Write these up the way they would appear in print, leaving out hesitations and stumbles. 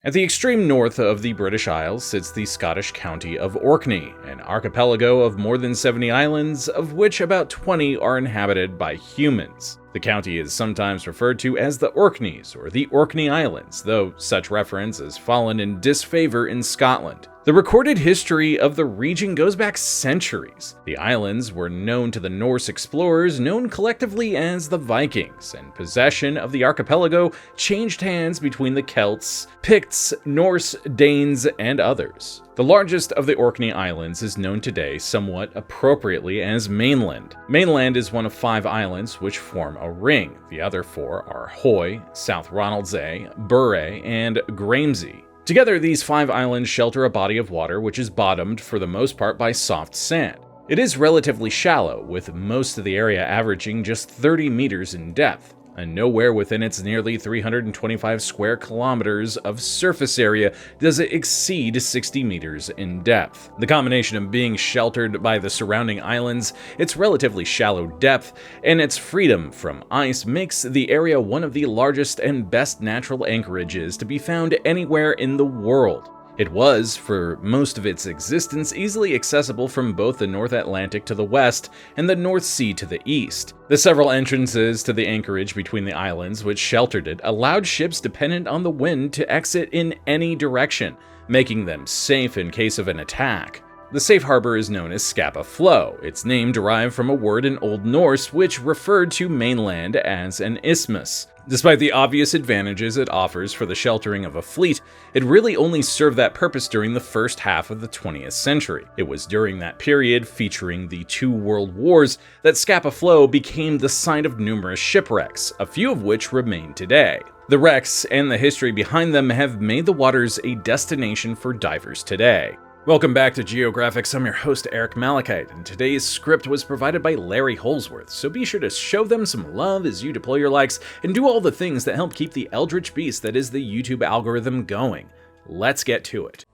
At the extreme north of the British Isles sits the Scottish county of Orkney, an archipelago of more than 70 islands, of which about 20 are inhabited by humans. The county is sometimes referred to as the Orkneys or the Orkney Islands, though such reference has fallen in disfavor in Scotland. The recorded history of the region goes back centuries. The islands were known to the Norse explorers known collectively as the Vikings, and possession of the archipelago changed hands between the Celts, Picts, Norse, Danes, and others. The largest of the Orkney Islands is known today somewhat appropriately as mainland. Mainland is one of 5 islands which form a ring. The other 4 are Hoy, South Ronaldsay, Burray, and Gramsay. Together, these 5 islands shelter a body of water which is bottomed for the most part by soft sand. It is relatively shallow, with most of the area averaging just 30 meters in depth, and nowhere within its nearly 325 square kilometers of surface area does it exceed 60 meters in depth. The combination of being sheltered by the surrounding islands, its relatively shallow depth, and its freedom from ice makes the area one of the largest and best natural anchorages to be found anywhere in the world. It was, for most of its existence, easily accessible from both the North Atlantic to the west and the North Sea to the east. The several entrances to the anchorage between the islands which sheltered it allowed ships dependent on the wind to exit in any direction, making them safe in case of an attack. The safe harbor is known as Scapa Flow, its name derived from a word in Old Norse which referred to mainland as an isthmus. Despite the obvious advantages it offers for the sheltering of a fleet, it really only served that purpose during the first half of the 20th century. It was during that period, featuring the 2 world wars, that Scapa Flow became the site of numerous shipwrecks, a few of which remain today. The wrecks and the history behind them have made the waters a destination for divers today. Welcome back to Geographics. I'm your host, Eric Malachite, and today's script was provided by Larry Holsworth, so be sure to show them some love as you deploy your likes and do all the things that help keep the eldritch beast that is the YouTube algorithm going. Let's get to it.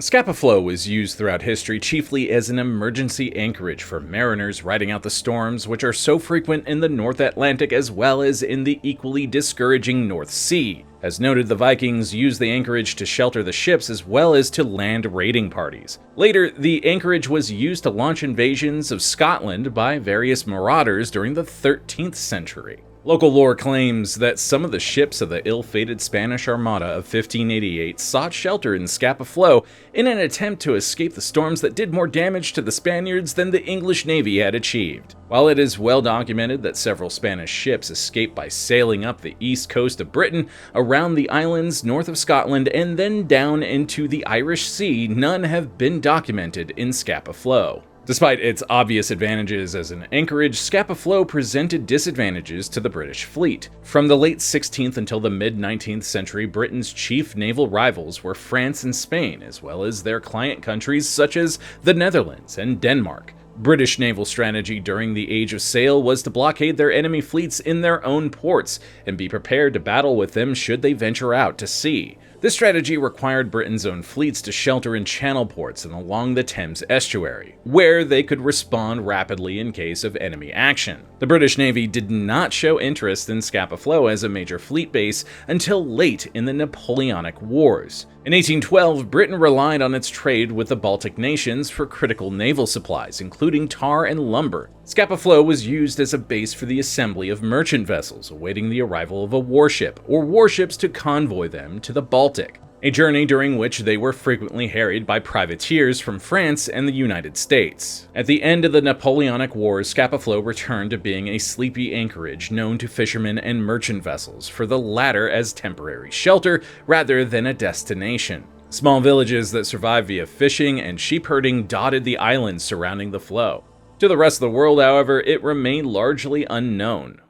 Scapa Flow was used throughout history chiefly as an emergency anchorage for mariners riding out the storms which are so frequent in the North Atlantic as well as in the equally discouraging North Sea. As noted, the Vikings used the anchorage to shelter the ships as well as to land raiding parties. Later, the anchorage was used to launch invasions of Scotland by various marauders during the 13th century. Local lore claims that some of the ships of the ill-fated Spanish Armada of 1588 sought shelter in Scapa Flow in an attempt to escape the storms that did more damage to the Spaniards than the English Navy had achieved. While it is well documented that several Spanish ships escaped by sailing up the east coast of Britain, around the islands north of Scotland, and then down into the Irish Sea, none have been documented in Scapa Flow. Despite its obvious advantages as an anchorage, Scapa Flow presented disadvantages to the British fleet. From the late 16th until the mid-19th century, Britain's chief naval rivals were France and Spain, as well as their client countries such as the Netherlands and Denmark. British naval strategy during the Age of Sail was to blockade their enemy fleets in their own ports and be prepared to battle with them should they venture out to sea. This strategy required Britain's own fleets to shelter in channel ports and along the Thames estuary, where they could respond rapidly in case of enemy action. The British Navy did not show interest in Scapa Flow as a major fleet base until late in the Napoleonic Wars. In 1812, Britain relied on its trade with the Baltic nations for critical naval supplies, including tar and lumber. Scapa Flow was used as a base for the assembly of merchant vessels awaiting the arrival of a warship, or warships to convoy them to the Baltic, a journey during which they were frequently harried by privateers from France and the United States. At the end of the Napoleonic Wars, Scapa Flow returned to being a sleepy anchorage known to fishermen and merchant vessels, for the latter as temporary shelter rather than a destination. Small villages that survived via fishing and sheep herding dotted the islands surrounding the flow. To the rest of the world, however, it remained largely unknown.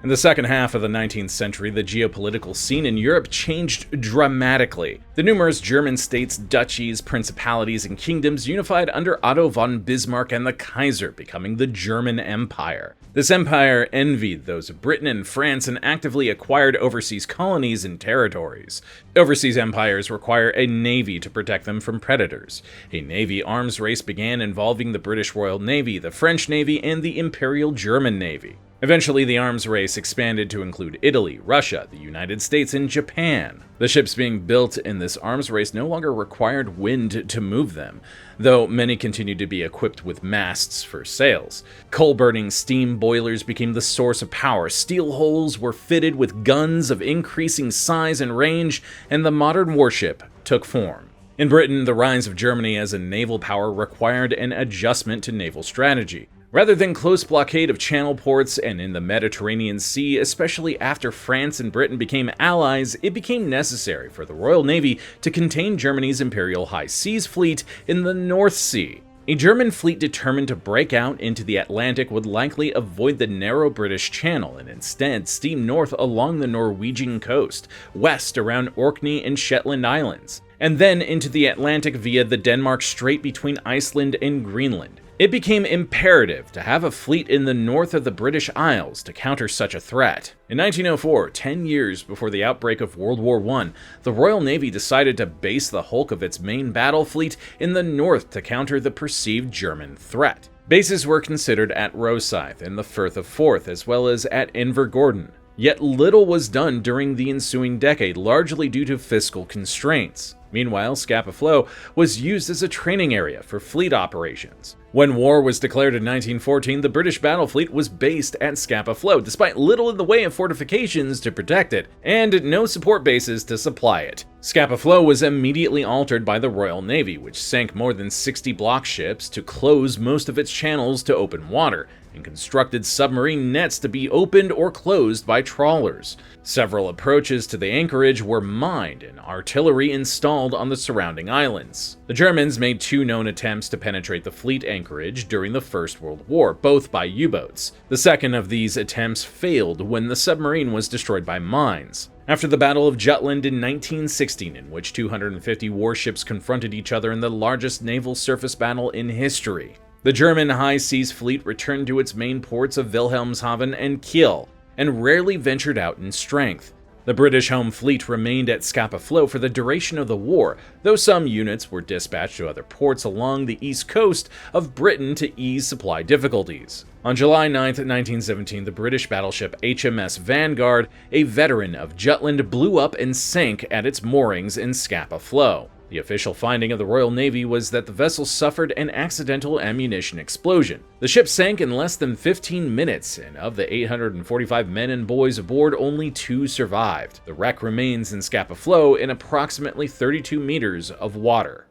In the second half of the 19th century, the geopolitical scene in Europe changed dramatically. The numerous German states, duchies, principalities, and kingdoms unified under Otto von Bismarck and the Kaiser, becoming the German Empire. This empire envied those of Britain and France and actively acquired overseas colonies and territories. Overseas empires require a navy to protect them from predators. A navy arms race began involving the British Royal Navy, the French Navy, and the Imperial German Navy. Eventually, the arms race expanded to include Italy, Russia, the United States, and Japan. The ships being built in this arms race no longer required wind to move them, though many continued to be equipped with masts for sails. Coal-burning steam boilers became the source of power, steel hulls were fitted with guns of increasing size and range, and the modern warship took form. In Britain, the rise of Germany as a naval power required an adjustment to naval strategy. Rather than close blockade of channel ports and in the Mediterranean Sea, especially after France and Britain became allies, it became necessary for the Royal Navy to contain Germany's Imperial High Seas Fleet in the North Sea. A German fleet determined to break out into the Atlantic would likely avoid the narrow British Channel and instead steam north along the Norwegian coast, west around Orkney and Shetland Islands, and then into the Atlantic via the Denmark Strait between Iceland and Greenland. It became imperative to have a fleet in the north of the British Isles to counter such a threat. In 1904, 10 years before the outbreak of World War I, the Royal Navy decided to base the bulk of its main battle fleet in the north to counter the perceived German threat. Bases were considered at Rosyth and the Firth of Forth, as well as at Invergordon. Yet little was done during the ensuing decade, largely due to fiscal constraints. Meanwhile, Scapa Flow was used as a training area for fleet operations. When war was declared in 1914, the British battle fleet was based at Scapa Flow, despite little in the way of fortifications to protect it, and no support bases to supply it. Scapa Flow was immediately altered by the Royal Navy, which sank more than 60 block ships to close most of its channels to open water, and constructed submarine nets to be opened or closed by trawlers. Several approaches to the anchorage were mined and artillery installed on the surrounding islands. The Germans made two known attempts to penetrate the fleet anchorage during the First World War, both by U-boats. The second of these attempts failed when the submarine was destroyed by mines. After the Battle of Jutland in 1916, in which 250 warships confronted each other in the largest naval surface battle in history, the German High Seas Fleet returned to its main ports of Wilhelmshaven and Kiel, and rarely ventured out in strength. The British Home Fleet remained at Scapa Flow for the duration of the war, though some units were dispatched to other ports along the east coast of Britain to ease supply difficulties. On July 9, 1917, the British battleship HMS Vanguard, a veteran of Jutland, blew up and sank at its moorings in Scapa Flow. The official finding of the Royal Navy was that the vessel suffered an accidental ammunition explosion. The ship sank in less than 15 minutes, and of the 845 men and boys aboard, only 2 survived. The wreck remains in Scapa Flow in approximately 32 meters of water.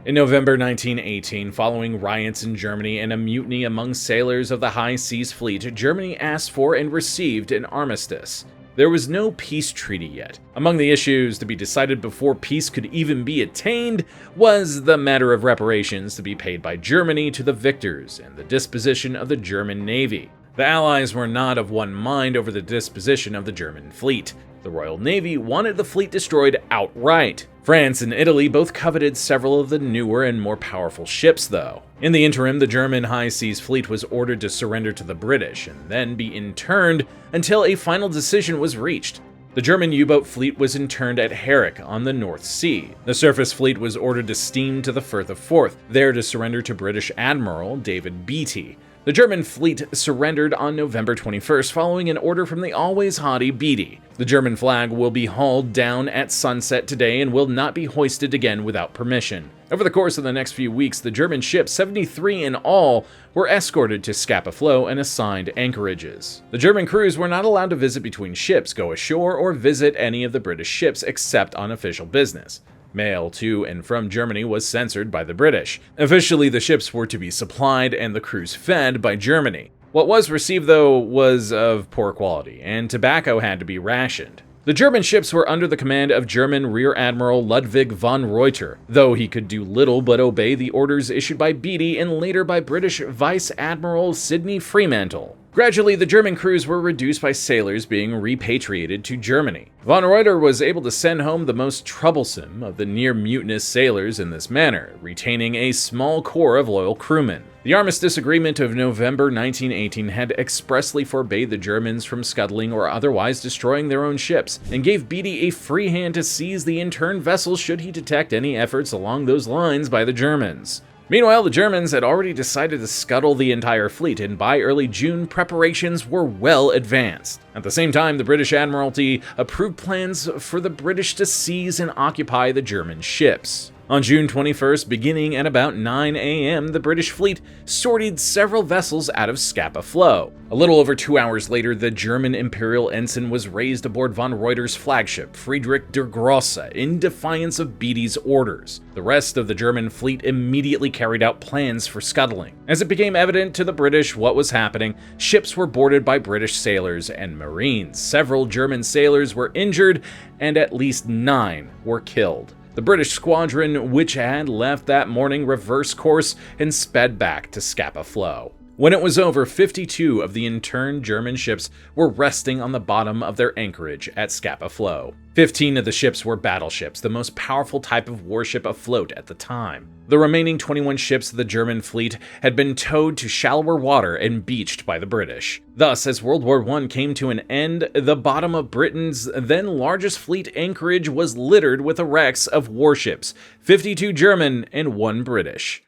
In November 1918, following riots in Germany and a mutiny among sailors of the High Seas Fleet, Germany asked for and received an armistice. There was no peace treaty yet. Among the issues to be decided before peace could even be attained was the matter of reparations to be paid by Germany to the victors and the disposition of the German Navy. The Allies were not of one mind over the disposition of the German fleet. The Royal Navy wanted the fleet destroyed outright. France and Italy both coveted several of the newer and more powerful ships, though. In the interim, the German High Seas Fleet was ordered to surrender to the British and then be interned until a final decision was reached. The German U-boat fleet was interned at Herrick on the North Sea. The surface fleet was ordered to steam to the Firth of Forth, there to surrender to British Admiral David Beatty. The German fleet surrendered on November 21st following an order from the always haughty Beatty. The German flag will be hauled down at sunset today and will not be hoisted again without permission. Over the course of the next few weeks, the German ships, 73 in all, were escorted to Scapa Flow and assigned anchorages. The German crews were not allowed to visit between ships, go ashore, or visit any of the British ships except on official business. Mail to and from Germany was censored by the British. Officially, the ships were to be supplied and the crews fed by Germany. What was received, though, was of poor quality, and tobacco had to be rationed. The German ships were under the command of German Rear Admiral Ludwig von Reuter, though he could do little but obey the orders issued by Beatty and later by British Vice Admiral Sidney Fremantle. Gradually, the German crews were reduced by sailors being repatriated to Germany. Von Reuter was able to send home the most troublesome of the near-mutinous sailors in this manner, retaining a small core of loyal crewmen. The Armistice Agreement of November 1918 had expressly forbade the Germans from scuttling or otherwise destroying their own ships, and gave Beatty a free hand to seize the interned vessels should he detect any efforts along those lines by the Germans. Meanwhile, the Germans had already decided to scuttle the entire fleet, and by early June, preparations were well advanced. At the same time, the British Admiralty approved plans for the British to seize and occupy the German ships. On June 21st, beginning at about 9 a.m., the British fleet sortied several vessels out of Scapa Flow. A little over 2 hours later, the German Imperial ensign was raised aboard von Reuter's flagship, Friedrich der Grosse, in defiance of Beatty's orders. The rest of the German fleet immediately carried out plans for scuttling. As it became evident to the British what was happening, ships were boarded by British sailors and Marines. Several German sailors were injured, and at least 9 were killed. The British squadron, which had left that morning, reversed course and sped back to Scapa Flow. When it was over, 52 of the interned German ships were resting on the bottom of their anchorage at Scapa Flow. 15 of the ships were battleships, the most powerful type of warship afloat at the time. The remaining 21 ships of the German fleet had been towed to shallower water and beached by the British. Thus, as World War I came to an end, the bottom of Britain's then largest fleet anchorage was littered with the wrecks of warships, 52 German and 1 British.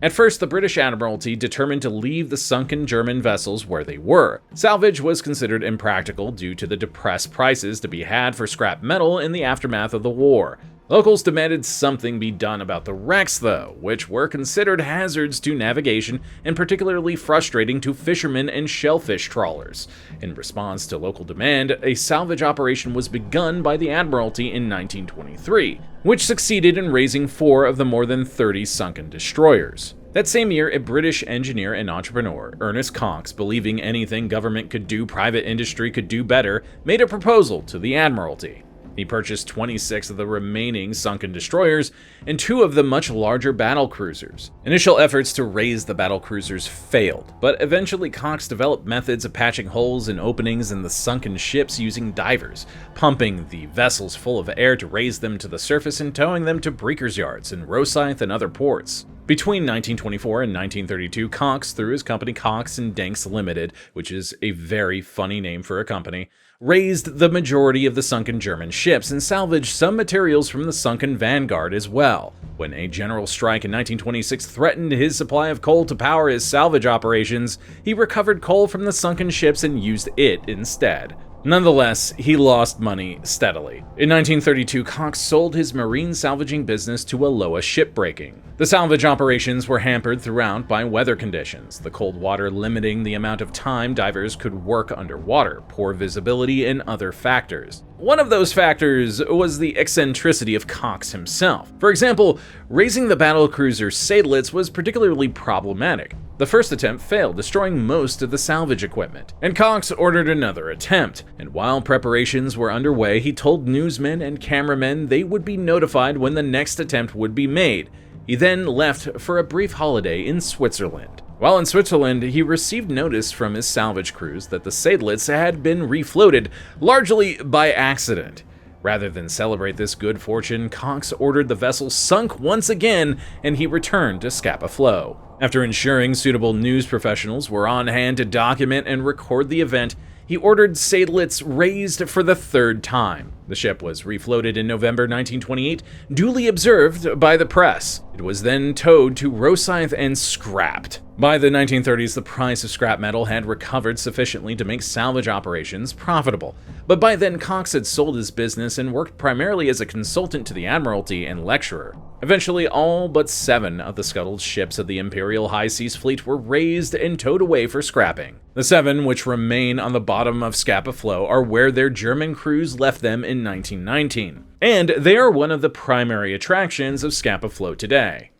At first, the British Admiralty determined to leave the sunken German vessels where they were. Salvage was considered impractical due to the depressed prices to be had for scrap metal in the aftermath of the war. Locals demanded something be done about the wrecks, though, which were considered hazards to navigation and particularly frustrating to fishermen and shellfish trawlers. In response to local demand, a salvage operation was begun by the Admiralty in 1923, which succeeded in raising 4 of the more than 30 sunken destroyers. That same year, a British engineer and entrepreneur, Ernest Cox, believing anything government could do, private industry could do better, made a proposal to the Admiralty. He purchased 26 of the remaining sunken destroyers and 2 of the much larger battlecruisers. Initial efforts to raise the battlecruisers failed, but eventually Cox developed methods of patching holes and openings in the sunken ships using divers, pumping the vessels full of air to raise them to the surface and towing them to breakers yards in Rosyth and other ports. Between 1924 and 1932, Cox, through his company Cox and Danks Limited, which is a very funny name for a company, raised the majority of the sunken German ships and salvaged some materials from the sunken Vanguard as well. When a general strike in 1926 threatened his supply of coal to power his salvage operations, he recovered coal from the sunken ships and used it instead. Nonetheless, he lost money steadily. In 1932, Cox sold his marine salvaging business to Aloha Shipbreaking. The salvage operations were hampered throughout by weather conditions, the cold water limiting the amount of time divers could work underwater, poor visibility, and other factors. One of those factors was the eccentricity of Cox himself. For example, raising the battlecruiser Seydlitz was particularly problematic. The first attempt failed, destroying most of the salvage equipment, and Cox ordered another attempt, and while preparations were underway, he told newsmen and cameramen they would be notified when the next attempt would be made. He then left for a brief holiday in Switzerland. While in Switzerland, he received notice from his salvage crews that the Seydlitz had been refloated, largely by accident. Rather than celebrate this good fortune, Cox ordered the vessel sunk once again, and he returned to Scapa Flow. After ensuring suitable news professionals were on hand to document and record the event, he ordered Seydlitz raised for the 3rd time. The ship was refloated in November 1928, duly observed by the press. It was then towed to Rosyth and scrapped. By the 1930s, the price of scrap metal had recovered sufficiently to make salvage operations profitable. But by then, Cox had sold his business and worked primarily as a consultant to the Admiralty and lecturer. Eventually, all but 7 of the scuttled ships of the Imperial High Seas Fleet were raised and towed away for scrapping. The 7 which remain on the bottom of Scapa Flow are where their German crews left them in 1919, and they are one of the primary attractions of Scapa Flow today.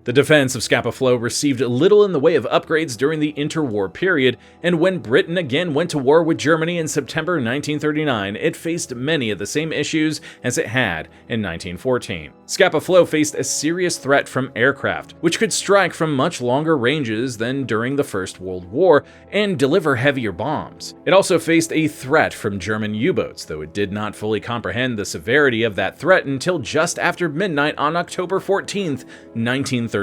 The defense of Scapa Flow received little in the way of upgrades during the interwar period, and when Britain again went to war with Germany in September 1939, it faced many of the same issues as it had in 1914. Scapa Flow faced a serious threat from aircraft, which could strike from much longer ranges than during the First World War and deliver heavier bombs. It also faced a threat from German U-boats, though it did not fully comprehend the severity of that threat until just after midnight on October 14th, 1939.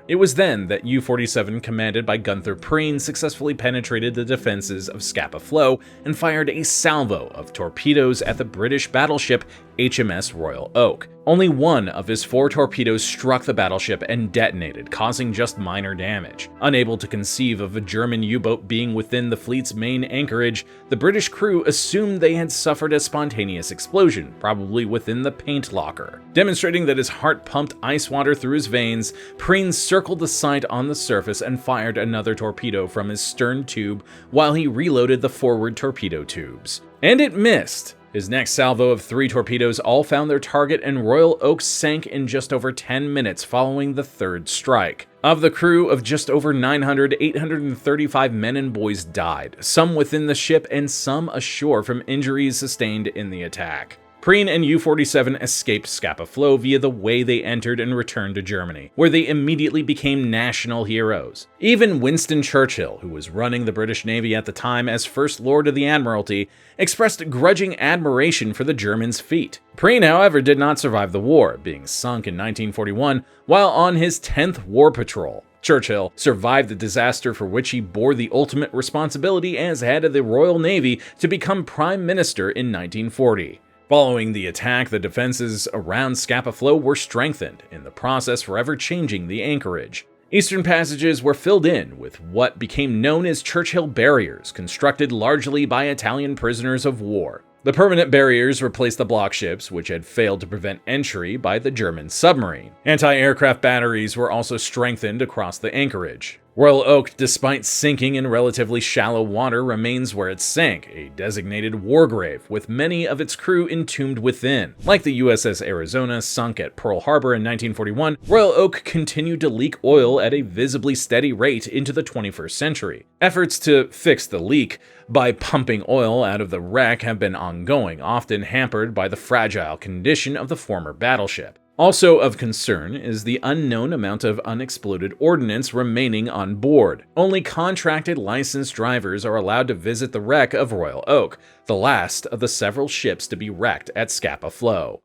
It was then that U-47, commanded by Gunther Preen, successfully penetrated the defenses of Scapa Flow and fired a salvo of torpedoes at the British battleship HMS Royal Oak. Only one of his 4 torpedoes struck the battleship and detonated, causing just minor damage. Unable to conceive of a German U-boat being within the fleet's main anchorage, the British crew assumed they had suffered a spontaneous explosion, probably within the paint locker. Demonstrating that his heart pumped ice water through his veins, Preen circled the site on the surface and fired another torpedo from his stern tube while he reloaded the forward torpedo tubes. And it missed! His next salvo of 3 torpedoes all found their target, and Royal Oak sank in just over 10 minutes following the third strike. Of the crew of just over 900, 835 men and boys died, some within the ship and some ashore from injuries sustained in the attack. Preen and U-47 escaped Scapa Flow via the way they entered and returned to Germany, where they immediately became national heroes. Even Winston Churchill, who was running the British Navy at the time as First Lord of the Admiralty, expressed grudging admiration for the Germans' feat. Preen, however, did not survive the war, being sunk in 1941 while on his 10th war patrol. Churchill survived the disaster, for which he bore the ultimate responsibility as head of the Royal Navy to become Prime Minister in 1940. Following the attack, the defenses around Scapa Flow were strengthened, in the process forever changing the anchorage. Eastern passages were filled in with what became known as Churchill barriers, constructed largely by Italian prisoners of war. The permanent barriers replaced the block ships, which had failed to prevent entry by the German submarine. Anti-aircraft batteries were also strengthened across the anchorage. Royal Oak, despite sinking in relatively shallow water, remains where it sank, a designated war grave, with many of its crew entombed within. Like the USS Arizona, sunk at Pearl Harbor in 1941, Royal Oak continued to leak oil at a visibly steady rate into the 21st century. Efforts to fix the leak by pumping oil out of the wreck have been ongoing, often hampered by the fragile condition of the former battleship. Also of concern is the unknown amount of unexploded ordnance remaining on board. Only contracted licensed drivers are allowed to visit the wreck of Royal Oak, the last of the several ships to be wrecked at Scapa Flow.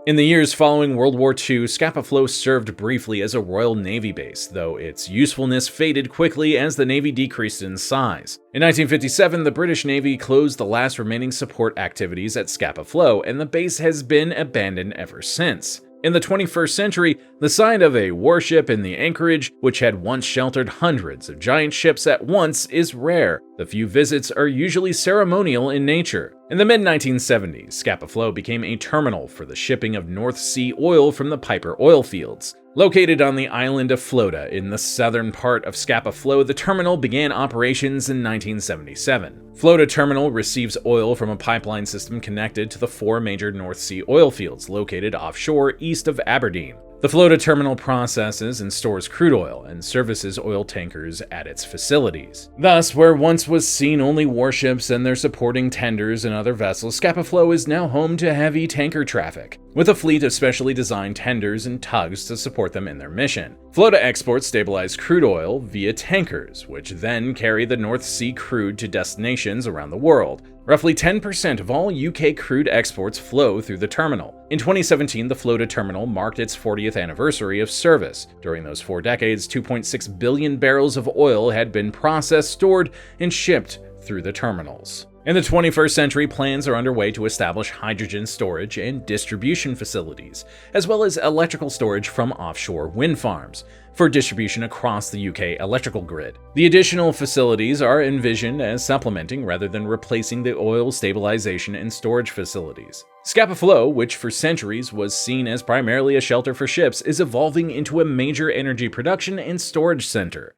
In the years following World War II, Scapa Flow served briefly as a Royal Navy base, though its usefulness faded quickly as the Navy decreased in size. In 1957, the British Navy closed the last remaining support activities at Scapa Flow, and the base has been abandoned ever since. In the 21st century, the sight of a warship in the anchorage, which had once sheltered hundreds of giant ships at once, is rare. The few visits are usually ceremonial in nature. In the mid-1970s, Scapa Flow became a terminal for the shipping of North Sea oil from the Piper oil fields. Located on the island of Floda in the southern part of Scapa Flow, the terminal began operations in 1977. Floda Terminal receives oil from a pipeline system connected to the 4 major North Sea oil fields located offshore east of Aberdeen. The Floda Terminal processes and stores crude oil and services oil tankers at its facilities. Thus, where once was seen only warships and their supporting tenders and other vessels, Scapa Flow is now home to heavy tanker traffic, with a fleet of specially designed tenders and tugs to support them in their mission. Floda exports stabilized crude oil via tankers, which then carry the North Sea crude to destinations around the world. Roughly 10% of all UK crude exports flow through the terminal. In 2017, the Floda terminal marked its 40th anniversary of service. During those 4 decades, 2.6 billion barrels of oil had been processed, stored, and shipped through the terminals. In the 21st century, plans are underway to establish hydrogen storage and distribution facilities, as well as electrical storage from offshore wind farms, for distribution across the UK electrical grid. The additional facilities are envisioned as supplementing rather than replacing the oil stabilization and storage facilities. Scapa Flow, which for centuries was seen as primarily a shelter for ships, is evolving into a major energy production and storage center.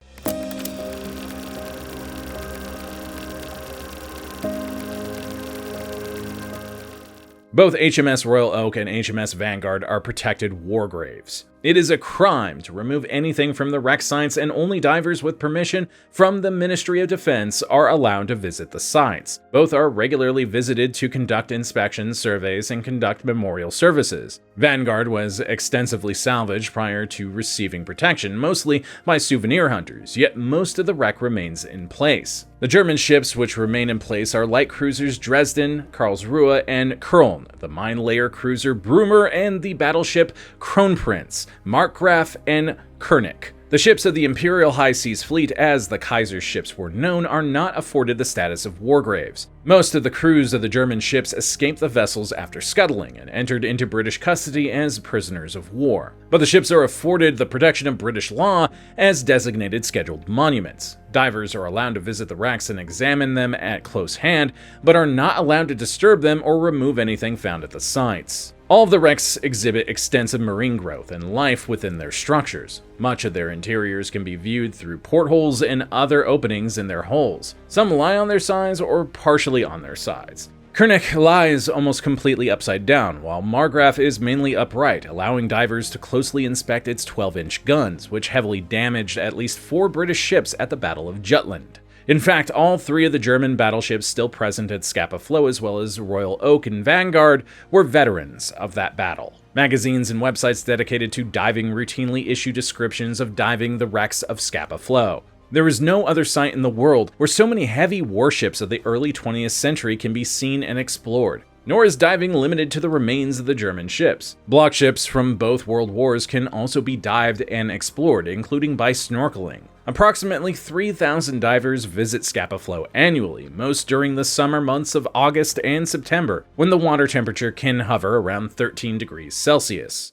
Both HMS Royal Oak and HMS Vanguard are protected war graves. It is a crime to remove anything from the wreck sites, and only divers with permission from the Ministry of Defense are allowed to visit the sites. Both are regularly visited to conduct inspections, surveys, and conduct memorial services. Vanguard was extensively salvaged prior to receiving protection, mostly by souvenir hunters, yet most of the wreck remains in place. The German ships which remain in place are light cruisers Dresden, Karlsruhe, and Köln, the mine layer cruiser Brummer, and the battleship Kronprinz, Markgraf, and König. The ships of the Imperial High Seas Fleet, as the Kaiser's ships were known, are not afforded the status of war graves. Most of the crews of the German ships escaped the vessels after scuttling and entered into British custody as prisoners of war. But the ships are afforded the protection of British law as designated scheduled monuments. Divers are allowed to visit the wrecks and examine them at close hand, but are not allowed to disturb them or remove anything found at the sites. All of the wrecks exhibit extensive marine growth and life within their structures. Much of their interiors can be viewed through portholes and other openings in their hulls. Some lie on their sides or partially on their sides. König lies almost completely upside down, while Markgraf is mainly upright, allowing divers to closely inspect its 12-inch guns, which heavily damaged at least 4 British ships at the Battle of Jutland. In fact, all 3 of the German battleships still present at Scapa Flow, as well as Royal Oak and Vanguard, were veterans of that battle. Magazines and websites dedicated to diving routinely issue descriptions of diving the wrecks of Scapa Flow. There is no other site in the world where so many heavy warships of the early 20th century can be seen and explored. Nor is diving limited to the remains of the German ships. Block ships from both world wars can also be dived and explored, including by snorkeling. Approximately 3,000 divers visit Scapa Flow annually, most during the summer months of August and September, when the water temperature can hover around 13 degrees Celsius.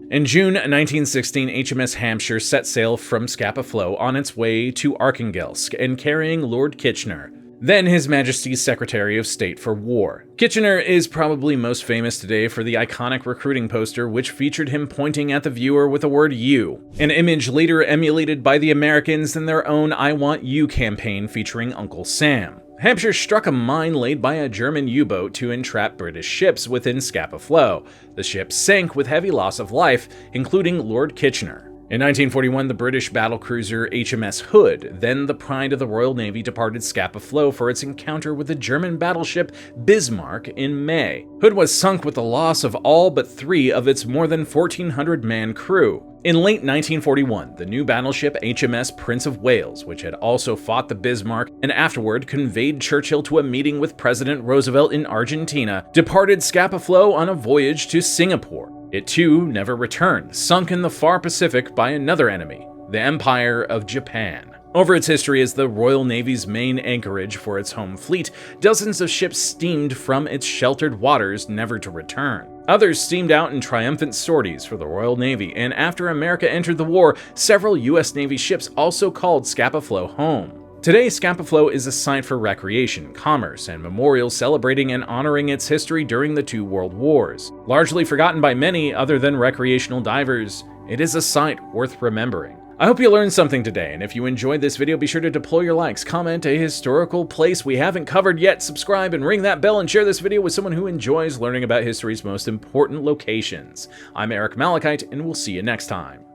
In June 1916, HMS Hampshire set sail from Scapa Flow on its way to Archangel and carrying Lord Kitchener, then His Majesty's Secretary of State for War. Kitchener is probably most famous today for the iconic recruiting poster which featured him pointing at the viewer with the word "you," an image later emulated by the Americans in their own I Want You campaign featuring Uncle Sam. Hampshire struck a mine laid by a German U-boat to entrap British ships within Scapa Flow. The ship sank with heavy loss of life, including Lord Kitchener. In 1941, the British battlecruiser HMS Hood, then the pride of the Royal Navy, departed Scapa Flow for its encounter with the German battleship Bismarck in May. Hood was sunk with the loss of all but 3 of its more than 1,400-man crew. In late 1941, the new battleship HMS Prince of Wales, which had also fought the Bismarck and afterward conveyed Churchill to a meeting with President Roosevelt in Argentina, departed Scapa Flow on a voyage to Singapore. It too never returned, sunk in the far Pacific by another enemy, the Empire of Japan. Over its history as the Royal Navy's main anchorage for its home fleet, dozens of ships steamed from its sheltered waters, never to return. Others steamed out in triumphant sorties for the Royal Navy, and after America entered the war, several U.S. Navy ships also called Scapa Flow home. Today, Scapa Flow is a site for recreation, commerce, and memorials celebrating and honoring its history during the 2 world wars. Largely forgotten by many other than recreational divers, it is a site worth remembering. I hope you learned something today, and if you enjoyed this video, be sure to deploy your likes, comment a historical place we haven't covered yet, subscribe, and ring that bell, and share this video with someone who enjoys learning about history's most important locations. I'm Eric Malachite, and we'll see you next time.